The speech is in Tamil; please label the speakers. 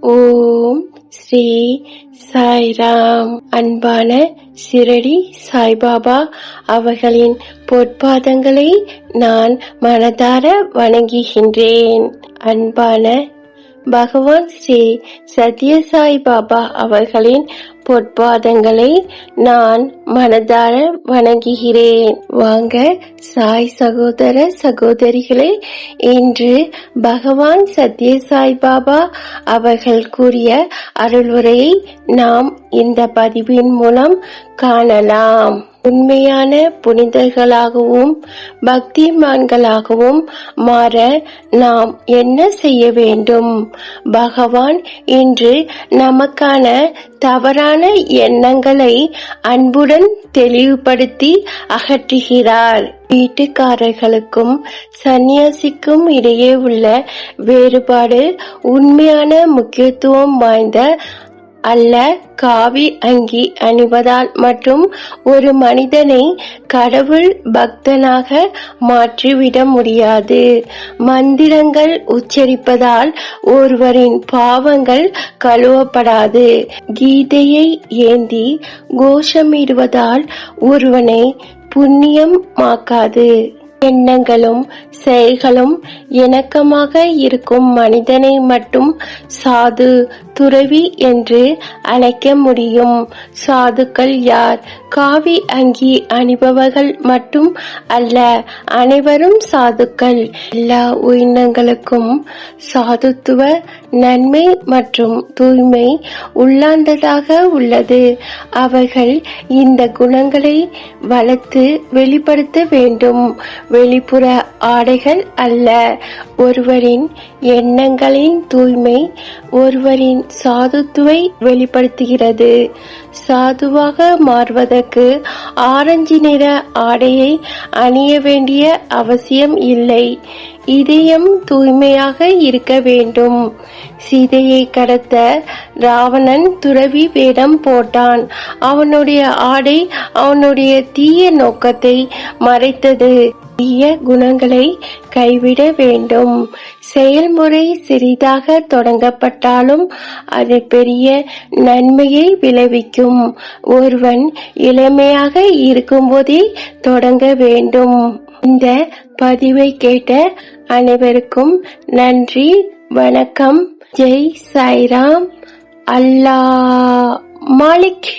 Speaker 1: ஓம் ஸ்ரீ சாய்ராம். அன்பான சிரடி சாய்பாபா அவர்களின் பொற்பாதங்களை நான் மனதார வணங்குகின்றேன். அன்பான பகவான் ஸ்ரீ சத்ய சாய்பாபா அவர்களின் பொற்பாதங்களை நான் மனதார வணங்குகிறேன். வாங்க சாய் சகோதர சகோதரிகளே, இன்று பகவான் சத்ய சாய்பாபா அவர்கள் கூறிய அருள்வுரையை நாம் இந்த பதிவின் மூலம் காணலாம். உண்மையான புனிதர்களாகவும் பக்திமான்களாகவும் மாற நாம் என்ன செய்ய வேண்டும்? பகவான் இன்று நமக்கான தவறான எண்ணங்களை அன்புடன் தெளிவுபடுத்தி அகற்றுகிறார். வீட்டுக்காரர்களுக்கும் சந்நியாசிக்கும் இடையே உள்ள வேறுபாடு உண்மையான முக்கியத்துவம் வாய்ந்த அல்ல. காவி அங்கி அணிவதால் மற்றும் ஒரு மனிதனை கடவுள் பக்தனாக மாற்றிவிட முடியாது. மந்திரங்கள் உச்சரிப்பதால் ஒருவரின் பாவங்கள் கழுவப்படாது. கீதையை ஏந்தி கோஷமிடுவதால் ஒருவனை புண்ணியம் மாக்காது. எண்ணங்களும் செயல்களும் இணக்கமாக இருக்கும் மனிதனை மட்டும் சாது துறவி என்று அழைக்க முடியும். சாதுக்கள் யார்? காவி அங்கி அணிபவர்கள் மட்டும் அல்ல, அனைவரும் சாதுக்கள். எல்லா உயிரினங்களுக்கும் சாதுத்துவ நன்மை மற்றும் தூய்மை உள்ளார்ந்ததாக உள்ளது. அவர்கள் இந்த குணங்களை வளர்த்து வெளிப்படுத்த வேண்டும். வெளிப்புற ஆடைகள் அல்ல. ஒருவரின் எண்ணங்களின் தூய்மை ஒருவரின் சாதுத்துவை வெளிப்படுத்துகிறது. சாதுவாக மாறுவதற்கு ஆரஞ்சு நிற ஆடையை அணிய வேண்டிய அவசியம் இல்லை. இதயம் தூய்மையாக இருக்க வேண்டும். சீதையை கடத்த ராவணன் துறவி வேடம் போட்டான். அவனுடைய ஆடை அவனுடைய தீய நோக்கத்தை மறைத்தது. தீய குணங்களை கைவிட வேண்டும். செயல்முறை சிறிதாக தொடங்கப்பட்டாலும் அது பெரிய நன்மையை விளைவிக்கும். ஒருவன் இளமையாக இருக்கும்போதே தொடங்க வேண்டும். இந்த பதிவை கேட்ட அனைவருக்கும் நன்றி, வணக்கம். ஜெய் சாய்ராம். அல்லாஹ் மாலிக்.